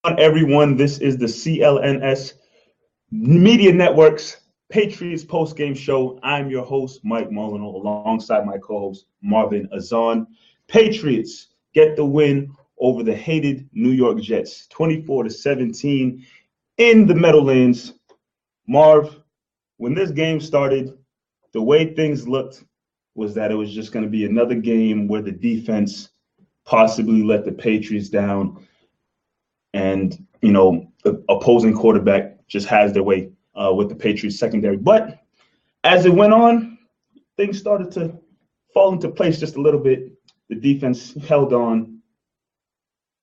On everyone, this is the CLNS Media Network's Patriots Postgame Show. I'm your host, Mike Molyneaux, alongside my co-host, Marvin Ezhan. Patriots get the win over the hated New York Jets, 24-17 in the Meadowlands. Marv, when this game started, the way things looked was that it was just going to be another game where the defense possibly let the Patriots down. And, the opposing quarterback just has their way with the Patriots secondary. But as it went on, things started to fall into place just a little bit. The defense held on,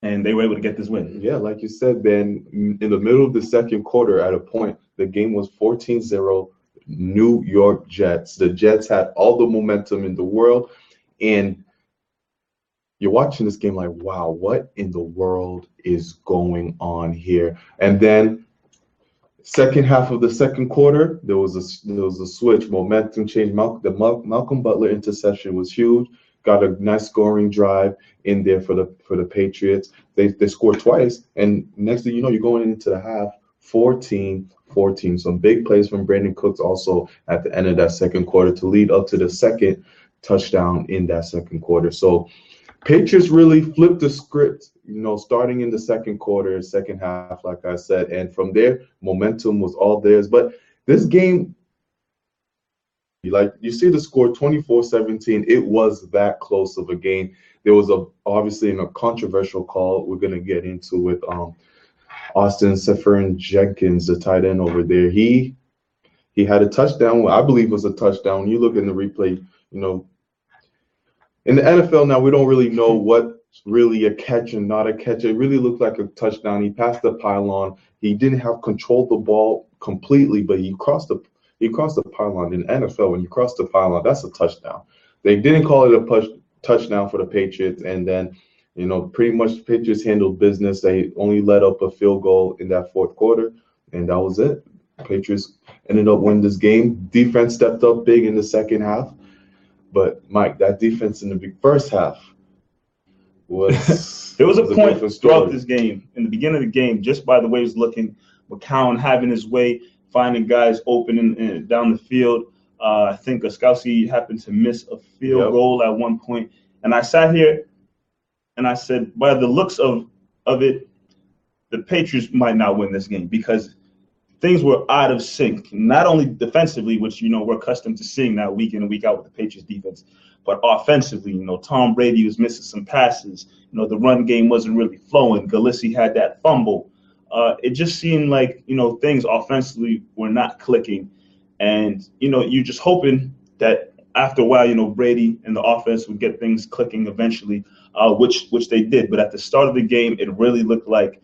and they were able to get this win. Yeah, like you said, Ben, in the middle of the second quarter, at a point, the game was 14-0 New York Jets. The Jets had all the momentum in the world, and you're watching this game like, wow, what in the world is going on here? And then second half of the second quarter, there was a switch, momentum change. Malcolm Butler interception was huge. Got a nice scoring drive in there for the Patriots. They scored twice, and next thing you know, you're going into the half 14-14. Some big plays from Brandon Cooks also at the end of that second quarter to lead up to the second touchdown in that second quarter. So Patriots really flipped the script, starting in the second quarter, second half, like I said, and from there, momentum was all theirs. But this game, like you see the score 24-17, it was that close of a game. There was obviously a controversial call we're going to get into with Austin Seferian-Jenkins, the tight end over there. He had a touchdown, I believe was a touchdown. When you look in the replay, in the NFL now, we don't really know what's really a catch and not a catch. It really looked like a touchdown. He passed the pylon. He didn't have control of the ball completely, but he crossed the pylon. In the NFL, when you cross the pylon, that's a touchdown. They didn't call it a touchdown for the Patriots, and then, pretty much the Patriots handled business. They only let up a field goal in that fourth quarter, and that was it. Patriots ended up winning this game. Defense stepped up big in the second half. But, Mike, that defense in the first half was there was a point throughout this game, in the beginning of the game, just by the way it was looking, McCown having his way, finding guys open and down the field. I think Gostkowski happened to miss a field goal at one point. And I sat here and I said, by the looks of it, the Patriots might not win this game because things were out of sync, not only defensively, which, we're accustomed to seeing now week in and week out with the Patriots defense, but offensively, Tom Brady was missing some passes. The run game wasn't really flowing. Galissi had that fumble. It just seemed like, things offensively were not clicking. And, you're just hoping that after a while, Brady and the offense would get things clicking eventually, which they did. But at the start of the game, it really looked like,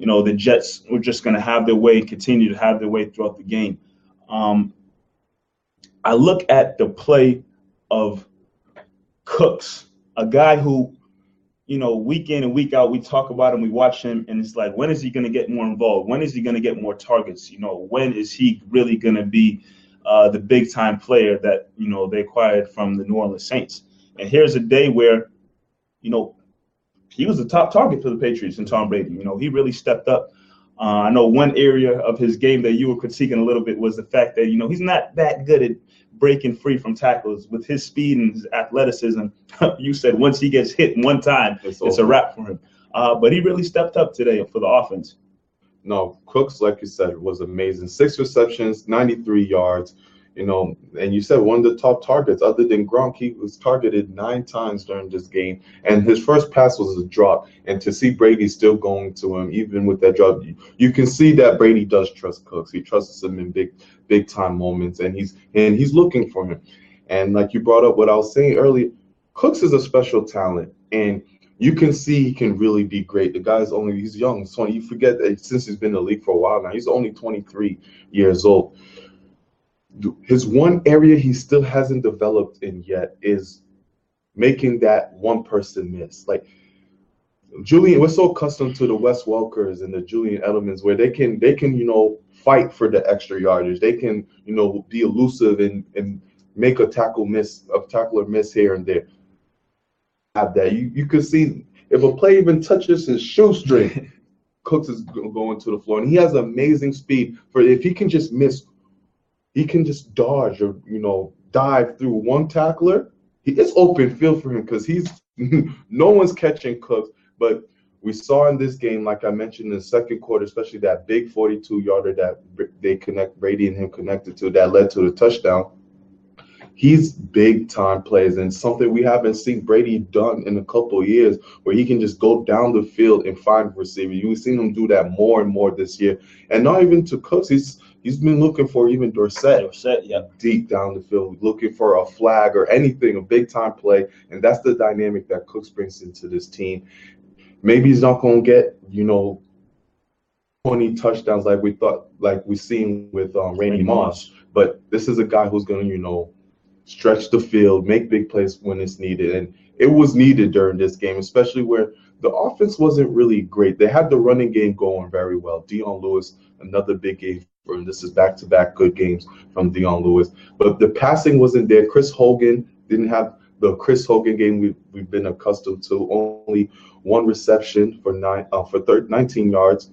the Jets were just going to have their way and continue to have their way throughout the game. I look at the play of Cooks, a guy who, week in and week out, we talk about him, we watch him, and it's like, when is he going to get more involved? When is he going to get more targets? When is he really going to be the big-time player that, they acquired from the New Orleans Saints? And here's a day where, he was the top target for the Patriots and Tom Brady. He really stepped up. I know one area of his game that you were critiquing a little bit was the fact that, he's not that good at breaking free from tackles. With his speed and his athleticism, you said once he gets hit one time, it's a wrap for him. But he really stepped up today for the offense. No, Cooks, like you said, was amazing. 6 receptions, 93 yards. And you said one of the top targets other than Gronk, he was targeted 9 times during this game. And his first pass was a drop. And to see Brady still going to him, even with that drop, you can see that Brady does trust Cooks. He trusts him in big time moments, and he's looking for him. And like you brought up what I was saying earlier, Cooks is a special talent, and you can see he can really be great. The guy's he's young. So you forget that since he's been in the league for a while now, he's only 23 years old. His one area he still hasn't developed in yet is making that one person miss. Like Julian, we're so accustomed to the Wes Welkers and the Julian Edelmans where they can fight for the extra yardage. They can be elusive and make a tackler miss here and there. Have that. You could see if a player even touches his shoestring, Cooks is going to the floor, and he has amazing speed. For if he can just miss, he can just dodge or dive through one tackler. It's open field for him because he's no one's catching Cooks. But we saw in this game, like I mentioned in the second quarter, especially that big 42-yarder that Brady and him connected to that led to the touchdown. He's big-time plays, and something we haven't seen Brady done in a couple of years, where he can just go down the field and find receivers. You've seen him do that more and more this year, and not even to Cooks. He's been looking for even Dorsett, deep down the field, looking for a flag or anything, a big-time play, and that's the dynamic that Cooks brings into this team. Maybe he's not going to get 20 touchdowns like we seen with Randy Moss, but this is a guy who's going to stretch the field, make big plays when it's needed. And it was needed during this game, especially where the offense wasn't really great. They had the running game going very well. Dion Lewis, another big game for him. This is back-to-back good games from Dion Lewis. But the passing wasn't there. Chris Hogan didn't have the Chris Hogan game we've been accustomed to. Only one reception for 19 yards.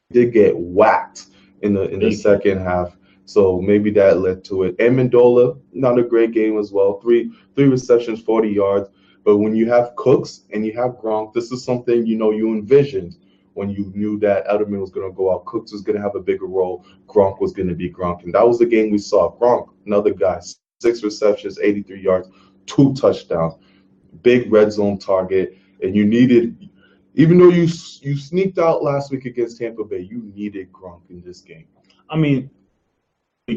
He did get whacked in the second half. So maybe that led to it. Amendola, not a great game as well. Three receptions, 40 yards. But when you have Cooks and you have Gronk, this is something you envisioned when you knew that Edelman was going to go out. Cooks was going to have a bigger role. Gronk was going to be Gronk. And that was the game we saw. Gronk, another guy, 6 receptions, 83 yards, 2 touchdowns. Big red zone target. And you needed, even though you sneaked out last week against Tampa Bay, you needed Gronk in this game. I mean,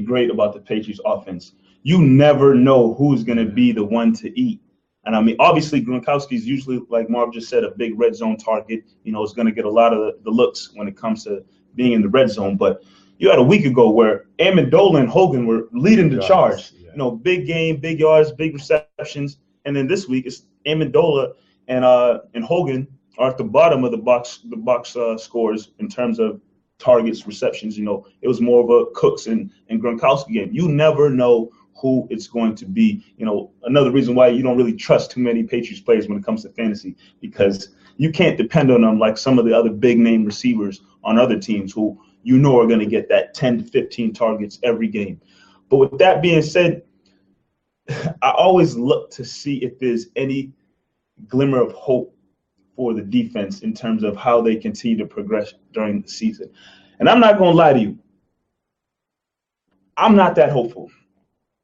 great about the Patriots offense. You never know who's going to be the one to eat. And I mean, obviously, Gronkowski is usually, like Marv just said, a big red zone target. Is going to get a lot of the looks when it comes to being in the red zone. But you had a week ago where Amendola and Hogan were leading the charge. Yeah. Big game, big yards, big receptions. And then this week, it's Amendola and Hogan are at the bottom of the box scores in terms of targets, receptions. It was more of a Cooks and Gronkowski game. You never know who it's going to be. Another reason why you don't really trust too many Patriots players when it comes to fantasy, because you can't depend on them like some of the other big name receivers on other teams who are going to get that 10 to 15 targets every game. But with that being said, I always look to see if there's any glimmer of hope for the defense in terms of how they continue to progress during the season. And I'm not going to lie to you. I'm not that hopeful.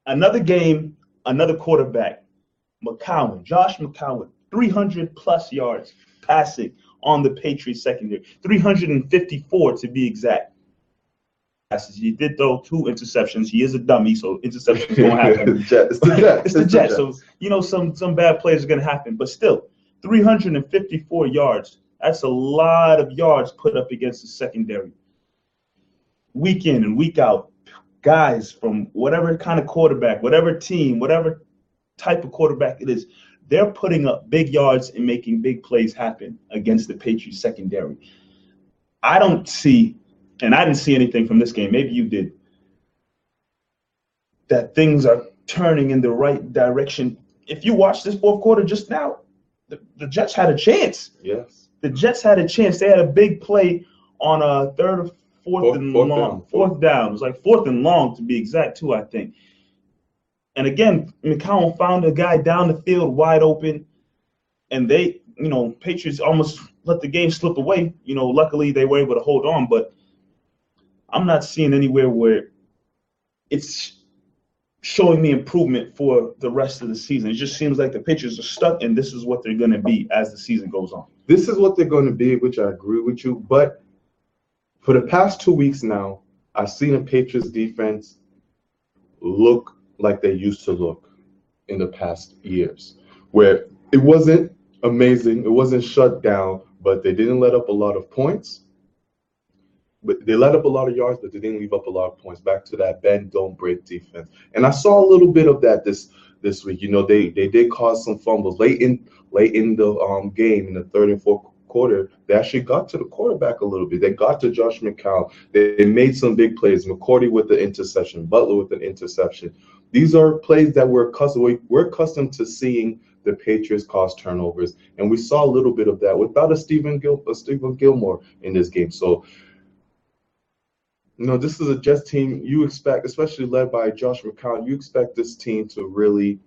Another game, another quarterback, Josh McCown, 300-plus yards passing on the Patriots secondary, 354 to be exact. He did throw 2 interceptions. He is a dummy, so interceptions don't happen. It's the Jets. So, some bad plays are going to happen. But still, 354 yards. That's a lot of yards put up against the secondary. Week in and week out, guys from whatever kind of quarterback, whatever team, whatever type of quarterback it is, they're putting up big yards and making big plays happen against the Patriots secondary. I don't see, and I didn't see anything from this game, maybe you did, that things are turning in the right direction. If you watch this fourth quarter just now, the Jets had a chance. Yes. The Jets had a chance. They had a big play on a third or fourth down. It was like 4th and long to be exact, too, I think. And again, McCown found a guy down the field wide open, and they, Patriots almost let the game slip away. Luckily they were able to hold on, but I'm not seeing anywhere where it's showing me improvement for the rest of the season. It just seems like the Patriots are stuck, and this is what they're going to be as the season goes on. This is what they're going to be, which I agree with you. But for the past 2 weeks now, I've seen a Patriots defense look like they used to look in the past years, where it wasn't amazing, it wasn't shut down, but they didn't let up a lot of points. But they let up a lot of yards, but they didn't leave up a lot of points. Back to that bend, don't break defense. And I saw a little bit of that this week. They did cause some fumbles late in the game in the third and fourth quarter. They actually got to the quarterback a little bit. They got to Josh McCown. They made some big plays. McCourty with the interception, Butler with an interception. These are plays that we're accustomed to seeing the Patriots caused turnovers, and we saw a little bit of that without a Stephen Gilmore in this game. So, this is a Jets team you expect, especially led by Josh McCown, you expect this team to really,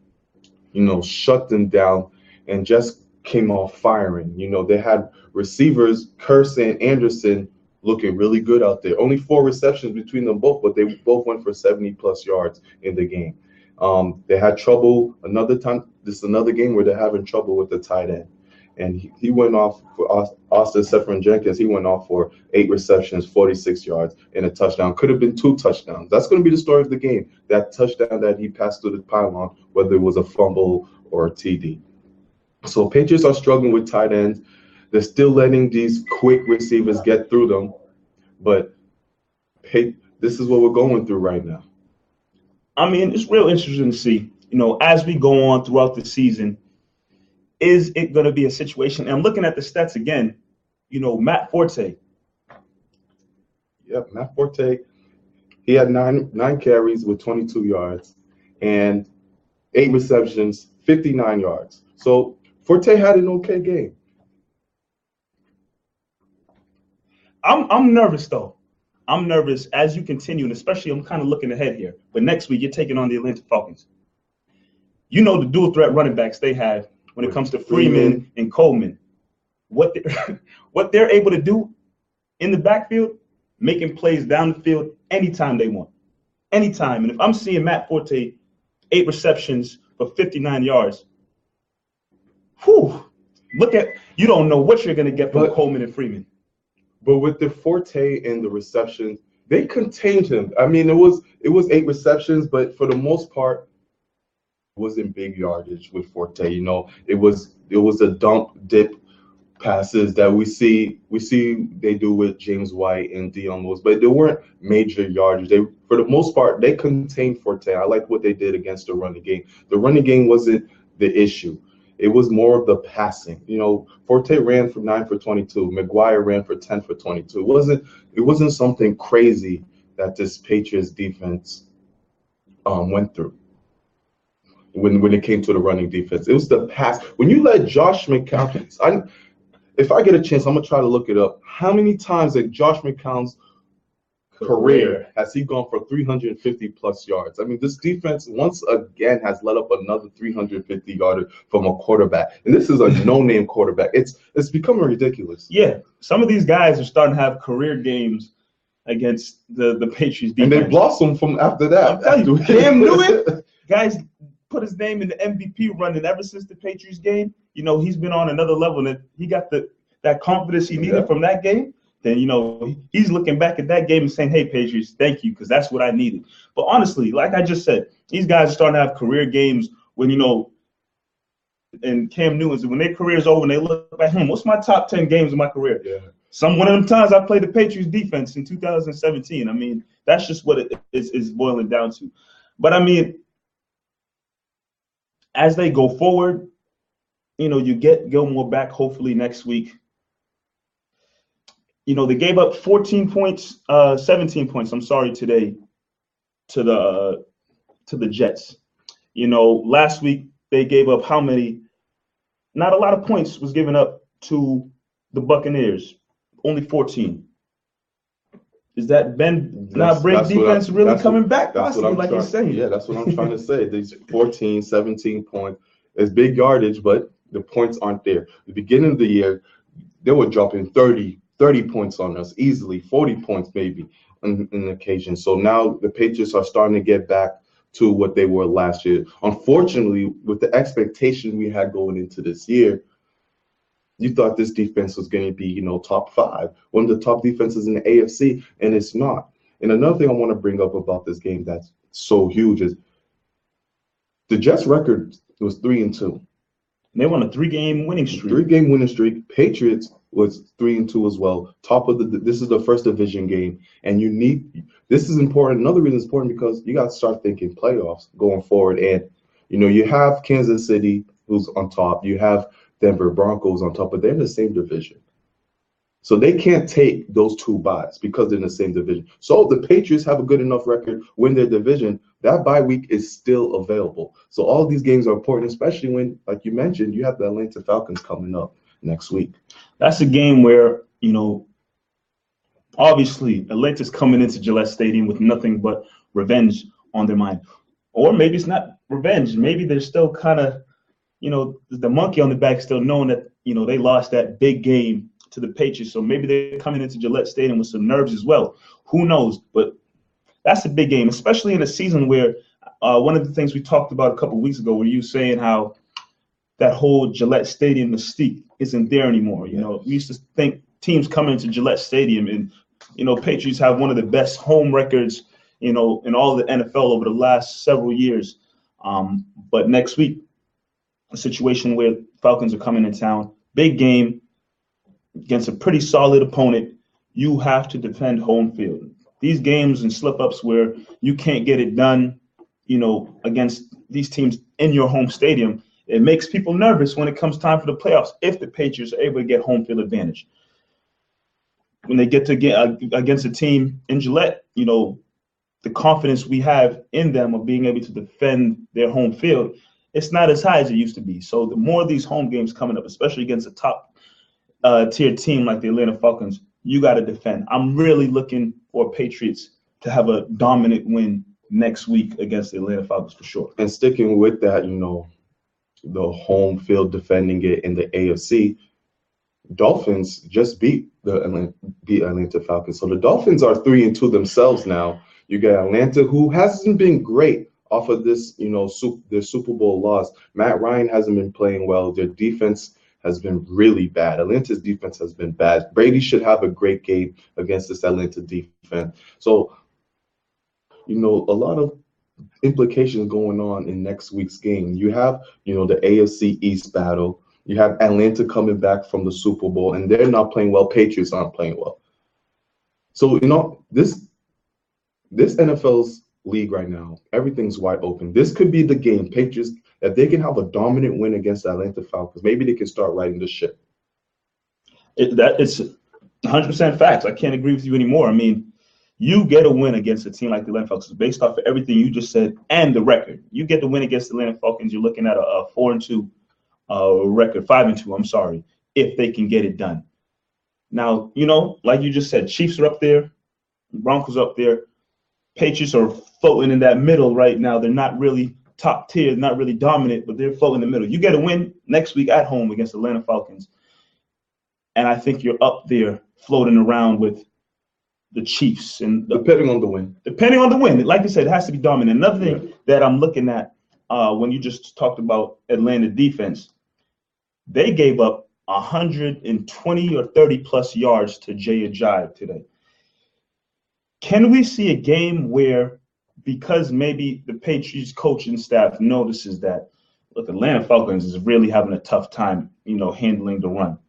shut them down, and just came off firing. They had receivers, Curse and Anderson, looking really good out there. Only 4 receptions between them both, but they both went for 70-plus yards in the game. They had trouble another time. This is another game where they're having trouble with the tight end. And he went off for Austin Seferian-Jenkins. He went off for 8 receptions, 46 yards, and a touchdown. Could have been 2 touchdowns. That's going to be the story of the game, that touchdown that he passed through the pylon, whether it was a fumble or a TD. So Patriots are struggling with tight ends. They're still letting these quick receivers get through them. But this is what we're going through right now. I mean, it's real interesting to see, as we go on throughout the season, is it going to be a situation? And I'm looking at the stats again, Matt Forte. Yep, Matt Forte, he had nine carries with 22 yards and 8 receptions, 59 yards. So Forte had an okay game. I'm nervous, though. I'm nervous as you continue, and especially I'm kind of looking ahead here. But next week, you're taking on the Atlanta Falcons. The dual threat running backs they have when it comes to Freeman and Coleman. What they're able to do in the backfield, making plays down the field anytime they want. Anytime. And if I'm seeing Matt Forte, 8 receptions for 59 yards, you don't know what you're going to get from Coleman and Freeman. But with the Forte and the receptions, they contained him. I mean, it was 8 receptions, but for the most part, it wasn't big yardage with Forte. It was the dump dip passes that we see they do with James White and Dion Lewis, but they weren't major yardage. For the most part, they contained Forte. I like what they did against the running game. The running game wasn't the issue. It was more of the passing. Forte ran for 9 for 22. McGuire ran for 10 for 22. It wasn't something crazy that this Patriots defense went through when it came to the running defense. It was the pass. When you let Josh McCown, if I get a chance, I'm gonna try to look it up. How many times in Josh McCown's career has he gone for 350-plus yards? I mean, this defense once again has let up another 350-yarder from a quarterback, and this is a no-name quarterback. It's becoming ridiculous. Yeah, some of these guys are starting to have career games against the Patriots defense, and they blossomed from after that. I'm telling you, Cam Newton, guys put his name in the MVP run, and ever since the Patriots game, he's been on another level, and he got that confidence he needed from that game. Then, he's looking back at that game and saying, hey, Patriots, thank you, because that's what I needed. But honestly, like I just said, these guys are starting to have career games when, and Cam Newton's, when their career's over and they look back, what's my top 10 games in my career? Yeah. One of them times I played the Patriots defense in 2017. I mean, that's just what it is boiling down to. But, I mean, as they go forward, you get Gilmore back hopefully next week. They gave up 17 points, today to the Jets. Last week they gave up how many? Not a lot of points was given up to the Buccaneers. Only 14. Is that Ben break defense really coming back? Possibly, like you're saying. Yeah, that's what I'm trying to say. These 14, 17 points. It's big yardage, but the points aren't there. The beginning of the year, they were dropping 30 points on us easily, 40 points maybe on occasion. So now the Patriots are starting to get back to what they were last year. Unfortunately, with the expectation we had going into this year, you thought this defense was going to be, top 5, one of the top defenses in the AFC, and it's not. And another thing I want to bring up about this game that's so huge is the Jets' record was 3-2. And they won a 3-game winning streak. 3-game winning streak. Patriots was 3-2 as well. This is the first division game, and this is important. Another reason it's important because you got to start thinking playoffs going forward. And you have Kansas City who's on top. You have Denver Broncos on top, but they're in the same division. So they can't take those 2 byes because they're in the same division. So the Patriots have a good enough record, win their division, that bye week is still available. So all these games are important, especially when, like you mentioned, you have the Atlanta Falcons coming up next week. That's a game where, obviously Atlanta's coming into Gillette Stadium with nothing but revenge on their mind. Or maybe it's not revenge. Maybe they're still kind of, the monkey on the back, still knowing that, they lost that big game to the Patriots. So maybe they're coming into Gillette Stadium with some nerves as well. Who knows? But that's a big game, especially in a season where one of the things we talked about a couple of weeks ago, where you saying how that whole Gillette Stadium mystique isn't there anymore. We used to think teams coming to Gillette Stadium, and Patriots have one of the best home records, in all the NFL over the last several years. But next week, a situation where Falcons are coming in town, big game against a pretty solid opponent. You have to defend home field. These games and slip-ups where you can't get it done, against these teams in your home stadium, it makes people nervous when it comes time for the playoffs if the Patriots are able to get home field advantage. When they get to get against a team in Gillette, the confidence we have in them of being able to defend their home field, it's not as high as it used to be. So the more of these home games coming up, especially against a top tier team like the Atlanta Falcons, you got to defend. I'm really looking for Patriots to have a dominant win next week against the Atlanta Falcons for sure. And sticking with that, the home field defending it in the AFC, Dolphins just beat the Atlanta Falcons. So the Dolphins are 3-2 themselves now. You got Atlanta, who hasn't been great off of this, their Super Bowl loss. Matt Ryan hasn't been playing well. Their defense has been really bad. Atlanta's defense has been bad. Brady should have a great game against this Atlanta defense. So, a lot of implications going on in next week's game. You have, the AFC East battle. You have Atlanta coming back from the Super Bowl, and they're not playing well. Patriots aren't playing well. So, this NFL's league right now, everything's wide open. This could be the game. Patriots, if they can have a dominant win against the Atlanta Falcons, maybe they can start riding the ship. It's 100% facts. I can't agree with you anymore. I mean, you get a win against a team like the Atlanta Falcons based off of everything you just said and the record. You get the win against the Atlanta Falcons, you're looking at a 4-2 record, 5-2, I'm sorry, if they can get it done. Now, like you just said, Chiefs are up there, Broncos are up there. Patriots are floating in that middle right now. They're not really top tier, not really dominant, but they're floating in the middle. You get a win next week at home against the Atlanta Falcons, and I think you're up there floating around with the Chiefs. And depending on the win. Depending on the win. Like I said, it has to be dominant. Another thing that I'm looking at when you just talked about Atlanta defense, they gave up 120 or 30-plus yards to Jay Ajayi today. Can we see a game where, because maybe the Patriots coaching staff notices that, look, Atlanta Falcons is really having a tough time, handling the run,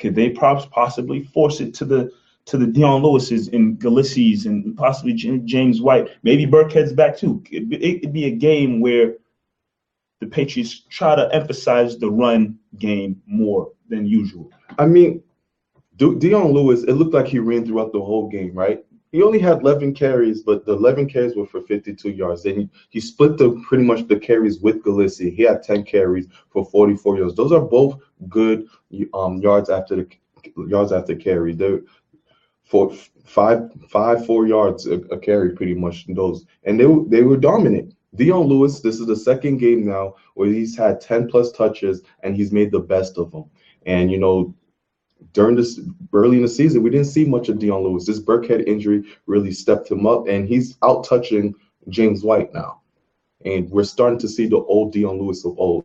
could they possibly force it to the Dion Lewis's and Gillissee's and possibly James White? Maybe Burkhead's back too. It could be a game where the Patriots try to emphasize the run game more than usual. I mean, Dion Lewis, it looked like he ran throughout the whole game, right? He only had 11 carries, but the 11 carries were for 52 yards. Then he split pretty much the carries with Gillespie. He had 10 carries for 44 yards. Those are both good yards after carry. They're for 4 yards a carry, pretty much those, and they were dominant. Dion Lewis, this is the second game now where he's had 10+ touches and he's made the best of them. And during this early in the season, we didn't see much of Dion Lewis. This Burkhead injury really stepped him up, and he's out touching James White now. And we're starting to see the old Dion Lewis of old,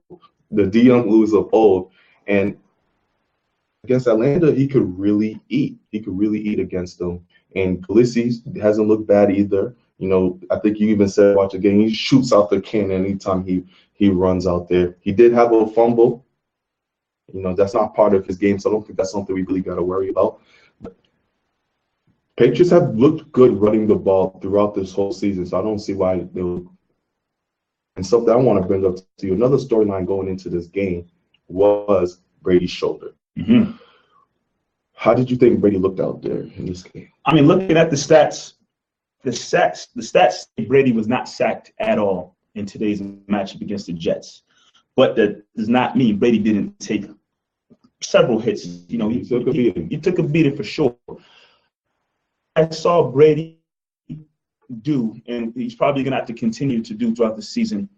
And against Atlanta, he could really eat. He could really eat against them. And Gillissee's hasn't looked bad either. I think you even said watch the game. He shoots out the cannon anytime he runs out there. He did have a fumble. That's not part of his game, so I don't think that's something we really got to worry about. But Patriots have looked good running the ball throughout this whole season, so I don't see why they would. And something I want to bring up to you, another storyline going into this game was Brady's shoulder. Mm-hmm. How did you think Brady looked out there in this game? I mean, looking at the stats the stats say Brady was not sacked at all in today's matchup against the Jets. But that does not mean Brady didn't take several hits. You know, he took a beating for sure. I saw Brady do, and he's probably going to have to continue to do throughout the season.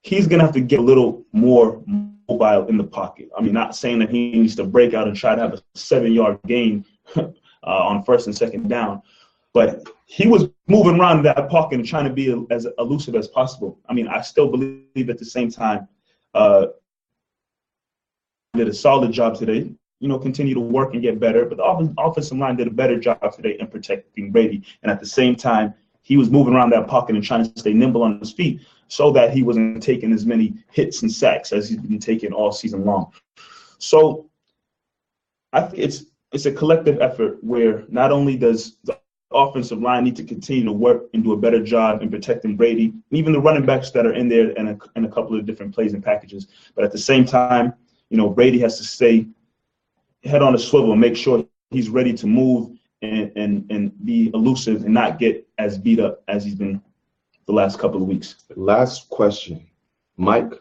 He's going to have to get a little more mobile in the pocket. I mean, not saying that he needs to break out and try to have a 7-yard gain on first and second down, but he was moving around that pocket and trying to be as elusive as possible. I mean, I still believe at the same time did a solid job today. You know, continue to work and get better. But the offensive line did a better job today in protecting Brady. And at the same time, he was moving around that pocket and trying to stay nimble on his feet so that he wasn't taking as many hits and sacks as he's been taking all season long. So I think it's a collective effort where not only does the offensive line need to continue to work and do a better job in protecting Brady, and even the running backs that are in there and a couple of different plays and packages. But at the same time, you know, Brady has to stay head on a swivel and make sure he's ready to move and be elusive and not get as beat up as he's been the last couple of weeks. Last question. Mike,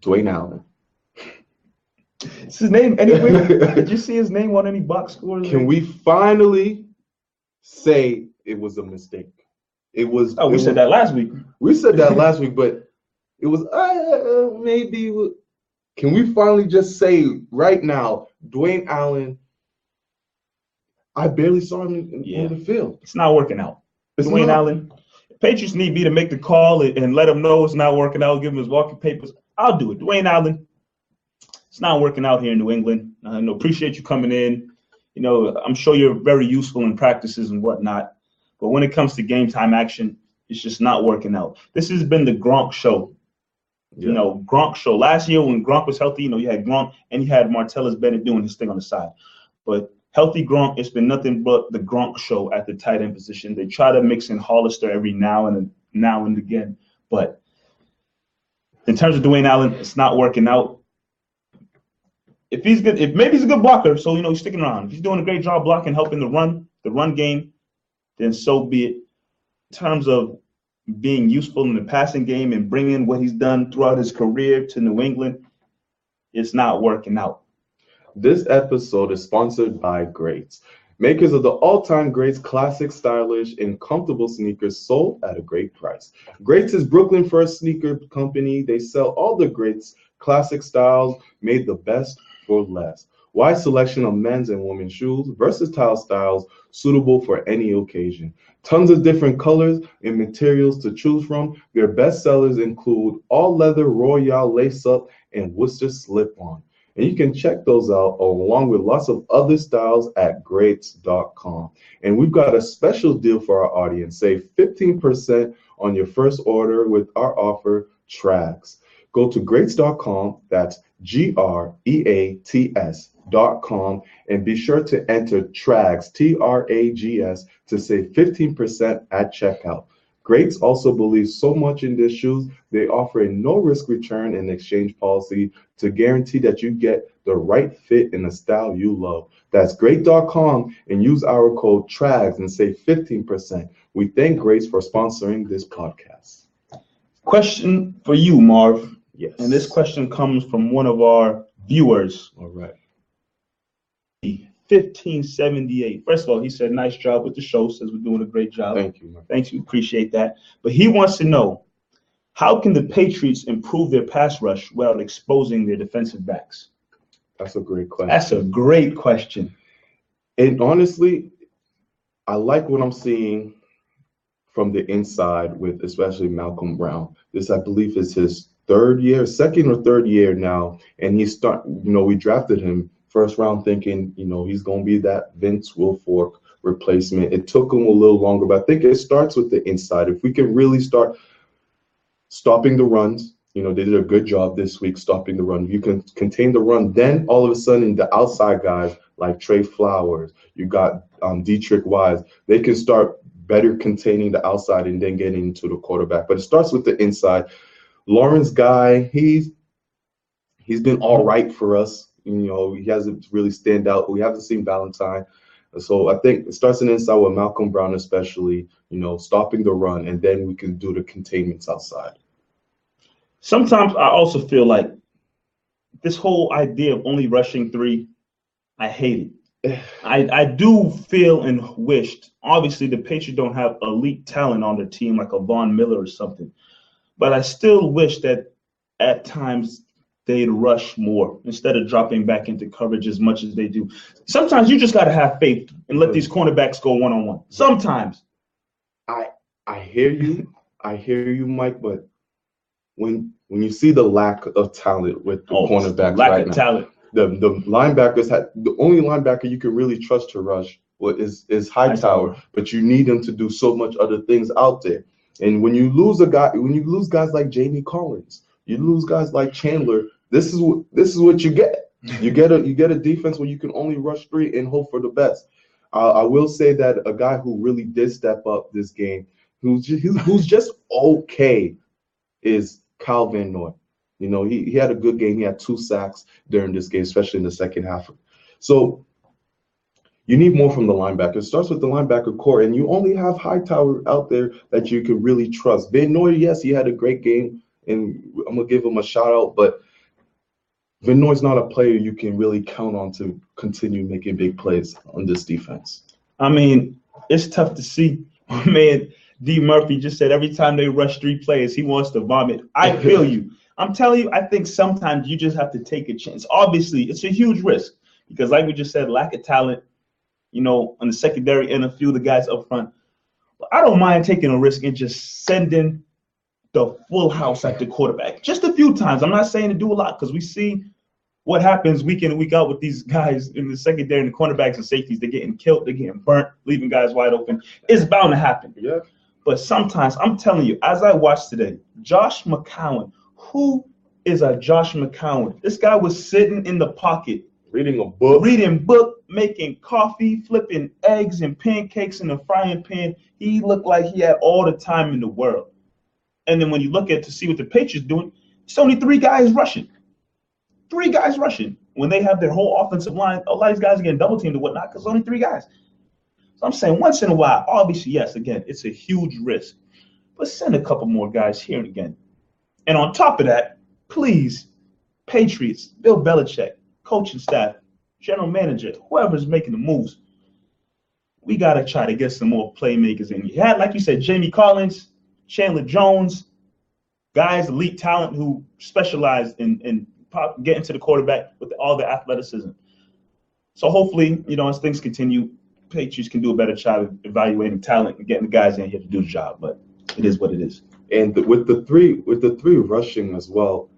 Dwayne Allen. Is his name anywhere? Did you see his name on any box scores? Can we finally say it was a mistake? It was. Oh, we said that last week. We said that last week, but it was maybe. Can we finally just say right now, Dwayne Allen? I barely saw him on the field. It's not working out. Dwayne Allen. Patriots need me to make the call and let him know it's not working out. Give him his walking papers. I'll do it. Dwayne Allen. It's not working out here in New England. I appreciate you coming in. You know, I'm sure you're very useful in practices and whatnot. But when it comes to game time action, it's just not working out. This has been the Gronk show. Yeah. You know, Gronk show. Last year when Gronk was healthy, you know, you had Gronk and you had Martellus Bennett doing his thing on the side. But healthy Gronk, it's been nothing but the Gronk show at the tight end position. They try to mix in Hollister every now and again. But in terms of Dwayne Allen, it's not working out. If he's good, maybe he's a good blocker, so you know he's sticking around. If he's doing a great job blocking, helping the run game, then so be it. In terms of being useful in the passing game and bringing what he's done throughout his career to New England, it's not working out. This episode is sponsored by Greats, makers of the all-time Greats classic, stylish, and comfortable sneakers sold at a great price. Greats is Brooklyn's first sneaker company. They sell all the Greats classic styles made the best for less. Wide selection of men's and women's shoes, versatile styles suitable for any occasion. Tons of different colors and materials to choose from. Their best sellers include all leather Royale lace-up and Worcester slip-on. And you can check those out along with lots of other styles at greats.com. And we've got a special deal for our audience. Save 15% on your first order with our offer, TRAGS. Go to greats.com, that's GREATS.com, and be sure to enter TRAGS, TRAGS, to save 15% at checkout. Greats also believes so much in their shoes, they offer a no-risk return and exchange policy to guarantee that you get the right fit in the style you love. That's great.com and use our code TRAGS and save 15%. We thank Greats for sponsoring this podcast. Question for you, Marv. Yes. And this question comes from one of our viewers. All right. 1578. First of all, he said, nice job with the show. Says we're doing a great job. Thank you, man. Thanks, we appreciate that. But he wants to know, how can the Patriots improve their pass rush without exposing their defensive backs? That's a great question. That's a great question. And honestly, I like what I'm seeing from the inside with especially Malcolm Brown. This, I believe, is his second or third year now. And we drafted him first round thinking, he's going to be that Vince Wilfork replacement. It took him a little longer, but I think it starts with the inside. If we can really start stopping the runs, they did a good job this week stopping the run. You can contain the run. Then all of a sudden, the outside guys like Trey Flowers, you got Dietrich Wise, they can start better containing the outside and then getting into the quarterback. But it starts with the inside. Lawrence Guy, he's been all right for us. He hasn't really stand out. We haven't seen Valentine. So I think it starts in inside with Malcolm Brown, especially, stopping the run, and then we can do the containments outside. Sometimes I also feel like this whole idea of only rushing 3, I hate it. I do feel and wished, obviously the Patriots don't have elite talent on their team like a Von Miller or something, but I still wish that at times they'd rush more instead of dropping back into coverage as much as they do. Sometimes you just got to have faith and let these cornerbacks go one-on-one. Sometimes. I hear you, Mike, but when you see the lack of talent with the cornerbacks right now, talent. The linebackers the only linebacker you can really trust to rush is Hightower, but you need him to do so much other things out there. And when you lose guys like Jamie Collins, you lose guys like Chandler, this is what you get. You get a defense where you can only rush 3 and hope for the best. I will say that a guy who really did step up this game, who's just okay, is Kyle Van Noy. He had a good game. He had 2 sacks during this game, especially in the second half. So you need more from the linebacker. It starts with the linebacker core, and you only have Hightower out there that you can really trust. Van Noy, yes, he had a great game, and I'm going to give him a shout out, but Van Noy's not a player you can really count on to continue making big plays on this defense. I mean, it's tough to see. Man, D. Murphy just said every time they rush 3 players, he wants to vomit. I feel you. I'm telling you, I think sometimes you just have to take a chance. Obviously, it's a huge risk because, like we just said, lack of talent, on the secondary and a few of the guys up front. But I don't mind taking a risk and just sending the full house at the quarterback just a few times. I'm not saying to do a lot because we see what happens week in and week out with these guys in the secondary and the cornerbacks and safeties. They're getting killed. They're getting burnt, leaving guys wide open. It's bound to happen. Yeah. But sometimes, I'm telling you, as I watched today, Josh McCown, who is a Josh McCown? This guy was sitting in the pocket. Reading book, making coffee, flipping eggs and pancakes in the frying pan. He looked like he had all the time in the world. And then when you look at to see what the Patriots doing, it's only 3 guys rushing. 3 guys rushing. When they have their whole offensive line, a lot of these guys are getting double teamed and whatnot because only 3 guys. So I'm saying once in a while, obviously, yes, again, it's a huge risk. But send a couple more guys here and again. And on top of that, please, Patriots, Bill Belichick, coaching staff, general manager, whoever's making the moves, we got to try to get some more playmakers in. You had, like you said, Jamie Collins, Chandler Jones, guys, elite talent who specialize in getting to the quarterback with all the athleticism. So hopefully, as things continue, Patriots can do a better job of evaluating talent and getting the guys in here to do the job. But it is what it is. And with the three rushing as well,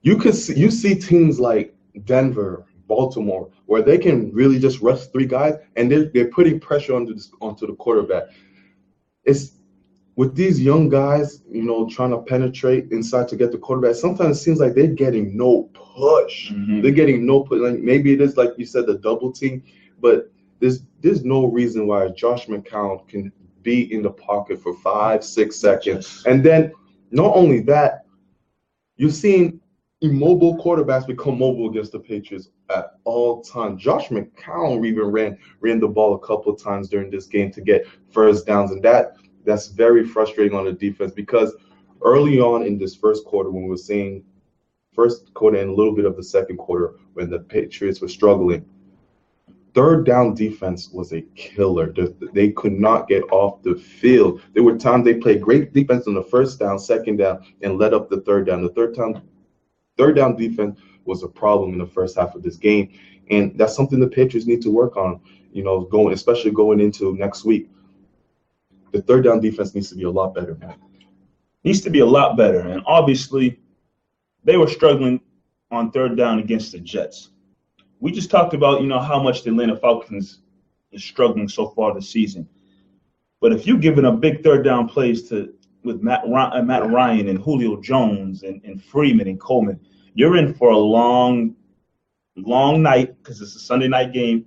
you see teams like Denver, Baltimore, where they can really just rush 3 guys and they're putting pressure onto the quarterback. It's with these young guys, trying to penetrate inside to get the quarterback. Sometimes it seems like they're getting no push. Mm-hmm. They're getting no push. Like maybe it is like you said, the double team, but there's no reason why Josh McCown can be in the pocket for 5-6 seconds. And then not only that, you're seeing immobile quarterbacks become mobile against the Patriots at all times. Josh McCown even ran the ball a couple of times during this game to get first downs, and that's very frustrating on the defense because early on in this first quarter, when we were seeing first quarter and a little bit of the second quarter when the Patriots were struggling, third down defense was a killer. They could not get off the field. There were times they played great defense on the first down, second down, and led up the third down. The third down defense was a problem in the first half of this game, and that's something the Patriots need to work on. Especially going into next week. The third down defense needs to be a lot better, man. Needs to be a lot better, and obviously, they were struggling on third down against the Jets. We just talked about, how much the Atlanta Falcons is struggling so far this season. But if you're giving up big third down plays with Matt Ryan and Julio Jones and Freeman and Coleman, you're in for a long night because it's a Sunday night game,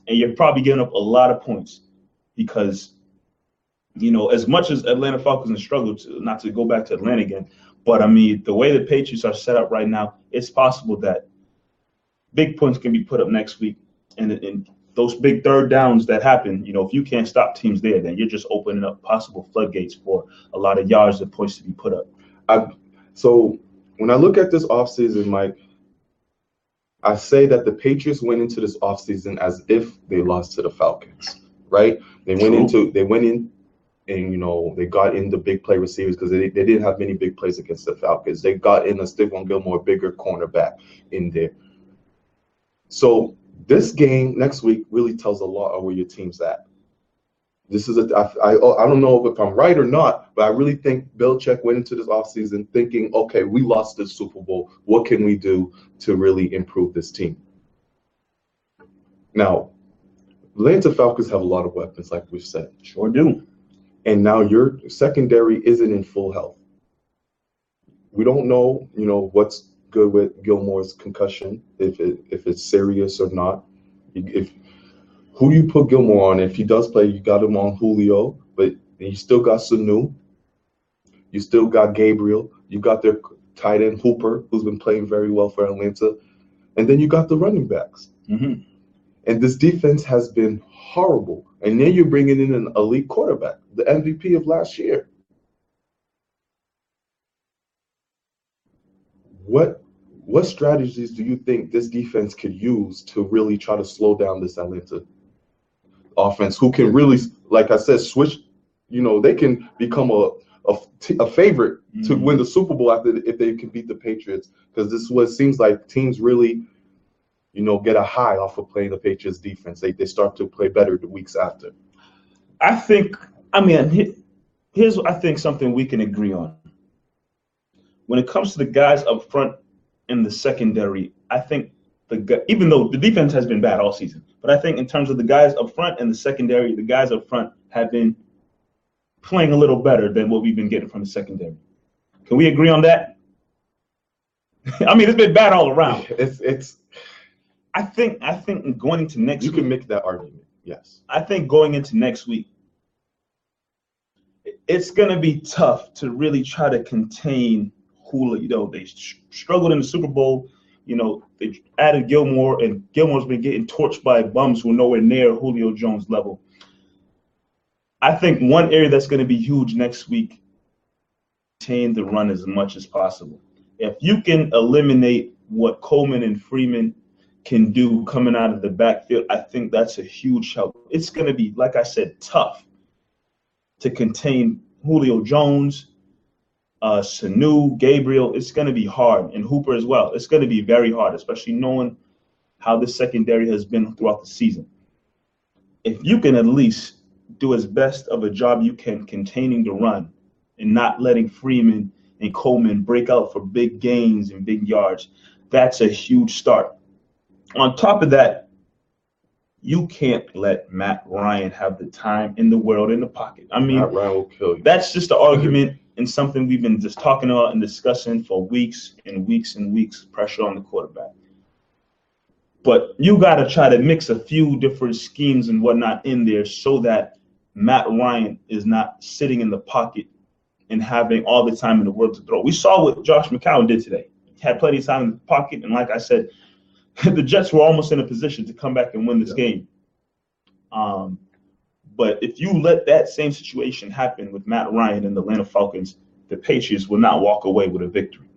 and you're probably giving up a lot of points because, as much as Atlanta Falcons have struggled to, not to go back to Atlanta again, but, the way the Patriots are set up right now, it's possible that big points can be put up next week, and those big third downs that happen, if you can't stop teams there, then you're just opening up possible floodgates for a lot of yards and points to be put up. So when I look at this offseason, Mike, I say that the Patriots went into this offseason as if they lost to the Falcons, right? They went in and, they got in the big play receivers because they didn't have many big plays against the Falcons. They got in a Stephon Gilmore, bigger cornerback in there. So this game next week really tells a lot of where your team's at. This is I don't know if I'm right or not, but I really think Belichick went into this offseason thinking, okay, we lost this Super Bowl. What can we do to really improve this team? Now, Atlanta Falcons have a lot of weapons, like we've said. Sure do. And now your secondary isn't in full health. We don't know, what's good with Gilmore's concussion, if it's serious or not. Who do you put Gilmore on? If he does play, you got him on Julio, but you still got Sanu. You still got Gabriel. You got their tight end Hooper, who's been playing very well for Atlanta. And then you got the running backs. Mm-hmm. And this defense has been horrible. And then you're bringing in an elite quarterback, the MVP of last year. What strategies do you think this defense could use to really try to slow down this Atlanta offense, who can really, like I said, switch, they can become a favorite to win the Super Bowl if they can beat the Patriots, because this is what it seems like teams really, get a high off of playing the Patriots defense. They start to play better the weeks after. Here's I think something we can agree on. When it comes to the guys up front in the secondary, I think even though the defense has been bad all season, but I think in terms of the guys up front and the secondary, the guys up front have been playing a little better than what we've been getting from the secondary. Can we agree on that? It's been bad all around. I think going into next week, you can make that argument. Yes. I think going into next week, it's going to be tough to really try to contain Julio. They struggled in the Super Bowl. They added Gilmore, and Gilmore's been getting torched by bums who are nowhere near Julio Jones' level. I think one area that's going to be huge next week, contain the run as much as possible. If you can eliminate what Coleman and Freeman can do coming out of the backfield, I think that's a huge help. It's going to be, like I said, tough to contain Julio Jones, Sanu, Gabriel. It's going to be hard, and Hooper as well. It's going to be very hard, especially knowing how the secondary has been throughout the season. If you can at least do as best of a job you can containing the run and not letting Freeman and Coleman break out for big gains and big yards, that's a huge start. On top of that, you can't let Matt Ryan have the time in the world in the pocket. Matt Ryan will kill you. That's just an argument and something we've been just talking about and discussing for weeks and weeks and weeks, pressure on the quarterback. But you got to try to mix a few different schemes and whatnot in there so that Matt Ryan is not sitting in the pocket and having all the time in the world to throw. We saw what Josh McCown did today. He had plenty of time in the pocket, and like I said, the Jets were almost in a position to come back and win this game. But if you let that same situation happen with Matt Ryan and the Atlanta Falcons, the Patriots will not walk away with a victory.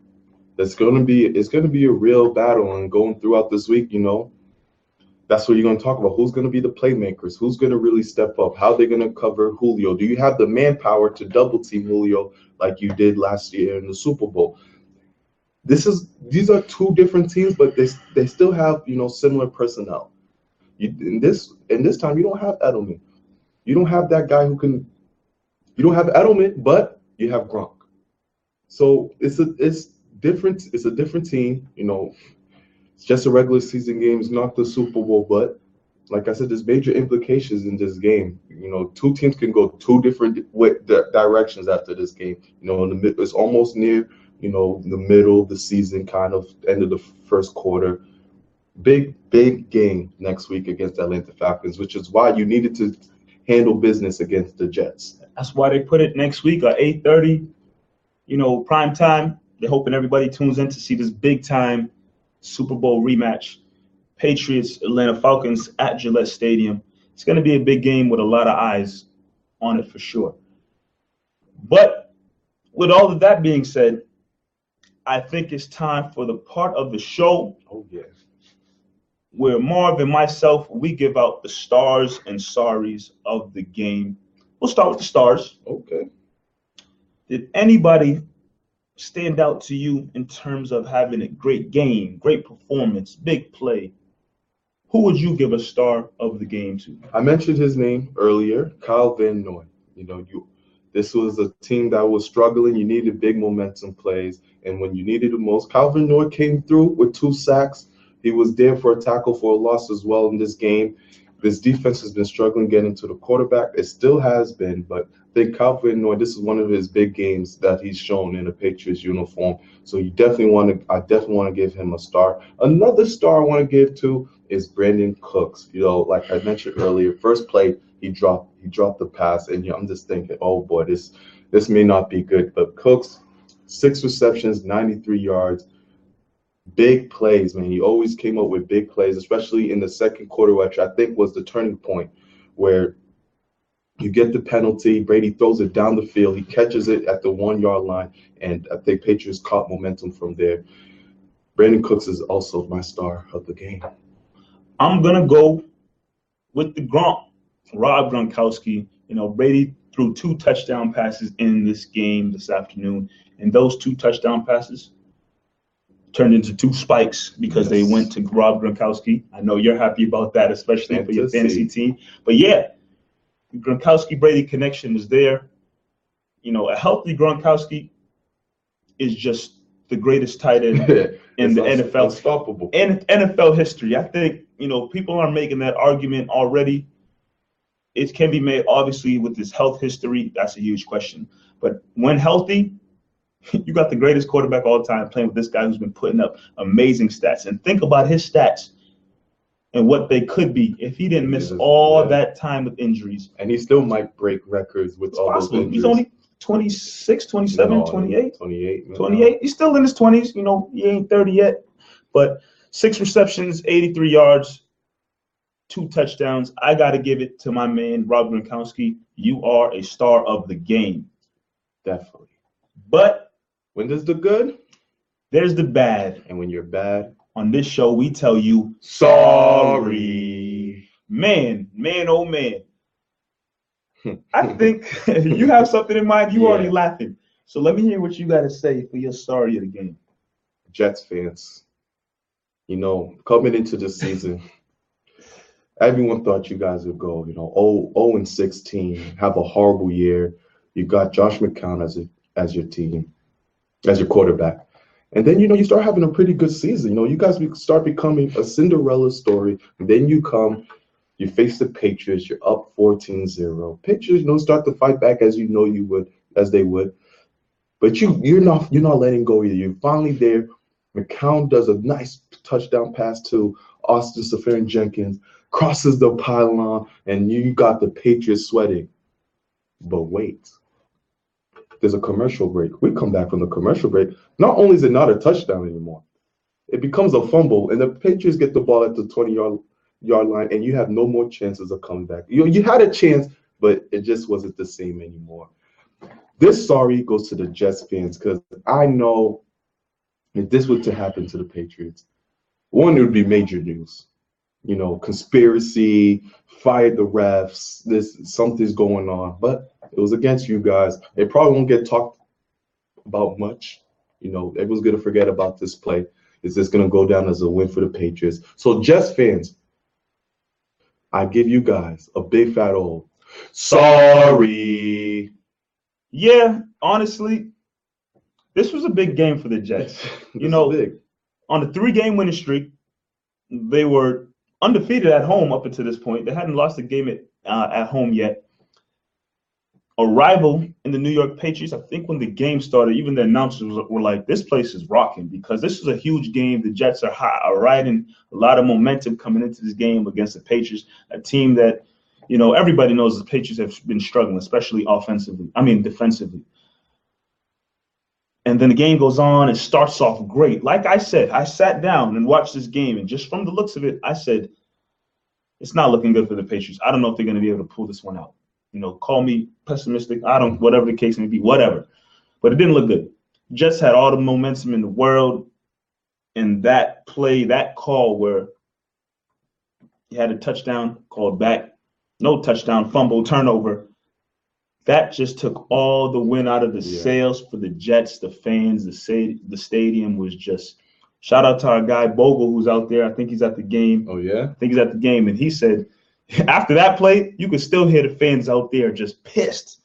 It's going to be a real battle, and going throughout this week, that's what you're going to talk about. Who's going to be the playmakers? Who's going to really step up? How they're going to cover Julio? Do you have the manpower to double team Julio like you did last year in the Super Bowl? These are two different teams, but they still have similar personnel. In this time, you don't have Edelman. You don't have that guy who can. You don't have Edelman, but you have Gronk. So it's different. It's a different team. It's just a regular season game. It's not the Super Bowl, but like I said, there's major implications in this game. Two teams can go two different directions after this game. It's almost near the middle of the season, kind of end of the first quarter. Big game next week against the Atlanta Falcons, which is why you needed to handle business against the Jets. That's why they put it next week at 8:30, prime time. They're hoping everybody tunes in to see this big time Super Bowl rematch. Patriots, Atlanta Falcons at Gillette Stadium. It's going to be a big game with a lot of eyes on it for sure. But with all of that being said, I think it's time for the part of the show where Marv and myself, we give out the stars and sorries of the game. We'll start with the stars. Okay. Did anybody stand out to you in terms of having a great game, great performance, big play? Who would you give a star of the game to? I mentioned his name earlier, Kyle Van Noy. This was a team that was struggling. You needed big momentum plays, and when you needed it most, Kyle Van Noy came through with 2 sacks. He was there for a tackle for a loss as well in this game. This defense has been struggling getting to the quarterback. It still has been, but I think Kyle Van Noy, this is one of his big games that he's shown in a Patriots uniform. So I definitely want to give him a star. Another star I want to give to is Brandon Cooks. Like I mentioned earlier, first play he dropped the pass, and I'm just thinking, oh boy, this may not be good. But Cooks, 6 receptions, 93 yards. Big plays, man. He always came up with big plays, especially in the second quarter, which I think was the turning point where you get the penalty. Brady throws it down the field. He catches it at the 1-yard line, and I think Patriots caught momentum from there. Brandon Cooks is also my star of the game. I'm going to go with the Gronk, Rob Gronkowski. Brady threw 2 touchdown passes in this game this afternoon, and those 2 touchdown passes turned into 2 spikes because they went to Rob Gronkowski. I know you're happy about that, especially for your fantasy team. But yeah, the Gronkowski-Brady connection was there. A healthy Gronkowski is just the greatest tight end in the NFL. Unstoppable. In NFL history. I think, people are making that argument already. It can be made, obviously, with his health history. That's a huge question. But when healthy, you got the greatest quarterback all time playing with this guy who's been putting up amazing stats. And think about his stats and what they could be if he didn't miss all that time with injuries. And he still might break records with all those injuries. He's only 26, 27, 28. 28. 28. He's still in his 20s. He ain't 30 yet. But 6 receptions, 83 yards, 2 touchdowns. I got to give it to my man, Rob Gronkowski. You are a star of the game. Definitely. But when there's the good, there's the bad. And when you're bad, on this show, we tell you sorry. Man, oh man. I think you have something in mind. You already laughing. So let me hear what you got to say for your sorry of the game. Jets fans, coming into the season, everyone thought you guys would go, 0-16, have a horrible year. You got Josh McCown as your team, as your quarterback. And then, you start having a pretty good season. You guys start becoming a Cinderella story. And then you face the Patriots, you're up 14-0. Patriots, start to fight back as they would. But you're not letting go either. You're finally there. McCown does a nice touchdown pass to Austin Seferian-Jenkins, crosses the pylon, and you got the Patriots sweating. But wait. There's a commercial break. We come back from the commercial break. Not only is it not a touchdown anymore, it becomes a fumble, and the Patriots get the ball at the 20-yard line, and you have no more chances of coming back. You had a chance, but it just wasn't the same anymore. This sorry goes to the Jets fans because I know if this were to happen to the Patriots, one, it would be major news. Conspiracy, fired the refs, something's going on. But it was against you guys. It probably won't get talked about much. Everyone's going to forget about this play. It's just going to go down as a win for the Patriots. So, Jets fans, I give you guys a big fat old sorry. Yeah, honestly, this was a big game for the Jets. Big. On a 3-game winning streak, they were undefeated at home up until this point. They hadn't lost a game at home yet. A rival in the New York Patriots, I think when the game started, even the announcers were like, this place is rocking because this is a huge game. The Jets are riding a lot of momentum coming into this game against the Patriots, a team that, everybody knows the Patriots have been struggling, especially defensively. And then the game goes on. It starts off great. Like I said, I sat down and watched this game, and just from the looks of it, I said, it's not looking good for the Patriots. I don't know if they're going to be able to pull this one out. Call me pessimistic. Whatever the case may be, whatever. But it didn't look good. Jets had all the momentum in the world. And that play, that call where he had a touchdown called back, no touchdown, fumble, turnover, that just took all the wind out of the sails for the Jets, the fans, the stadium was just – shout out to our guy Bogle, who's out there. I think he's at the game. Oh, yeah? I think he's at the game. And he said after that play, you could still hear the fans out there just pissed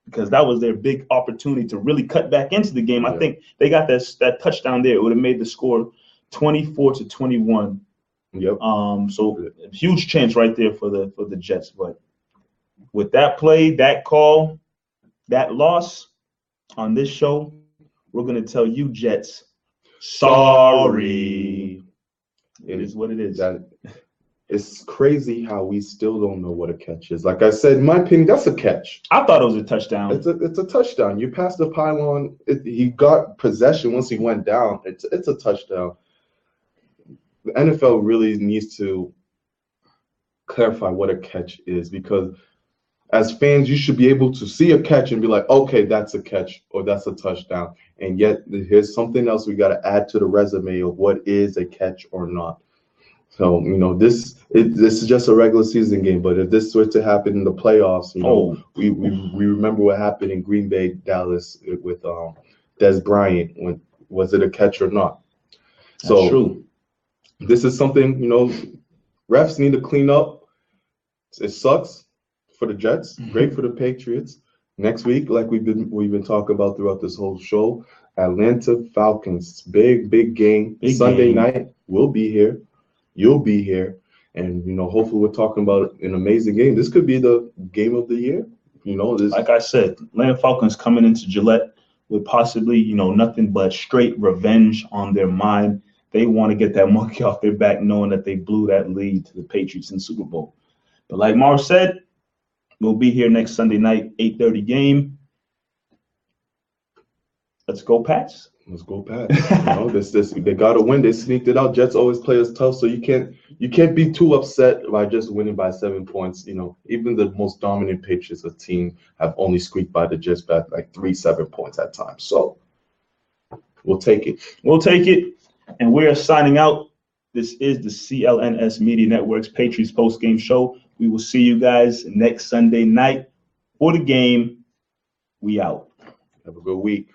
because that was their big opportunity to really cut back into the game. I think they got that touchdown there. It would have made the score 24-21. Yep. So huge chance right there for the Jets. But with that play, that call, that loss on this show, we're going to tell you Jets, sorry. It is what it is. It's crazy how we still don't know what a catch is. Like I said, in my opinion, that's a catch. I thought it was a touchdown. It's a touchdown. You passed the pylon. He got possession once he went down. It's a touchdown. The NFL really needs to clarify what a catch is, because as fans, you should be able to see a catch and be like, okay, that's a catch or that's a touchdown. And yet here's something else we got to add to the resume of what is a catch or not. So, this is just a regular season game. But if this were to happen in the playoffs, we remember what happened in Green Bay, Dallas with Des Bryant. Was it a catch or not? That's true. This is something, refs need to clean up. It sucks for the Jets, great for the Patriots. Next week, like we've been talking about throughout this whole show, Atlanta Falcons, big game. Sunday night, we'll be here. You'll be here. And, hopefully we're talking about an amazing game. This could be the game of the year. Like I said, Atlanta Falcons coming into Gillette with possibly, nothing but straight revenge on their mind. They want to get that monkey off their back, knowing that they blew that lead to the Patriots in the Super Bowl. But like Marv said, we'll be here next Sunday night, 8:30 game. Let's go, Pats. Let's go, Pats. They got to win. They sneaked it out. Jets always play us tough, so you can't be too upset by just winning by 7 points. Even the most dominant Patriots team have only squeaked by the Jets back like 3-7 points at times. So we'll take it. We'll take it. And we're signing out. This is the CLNS Media Network's Patriots Postgame Show. We will see you guys next Sunday night for the game. We out. Have a good week.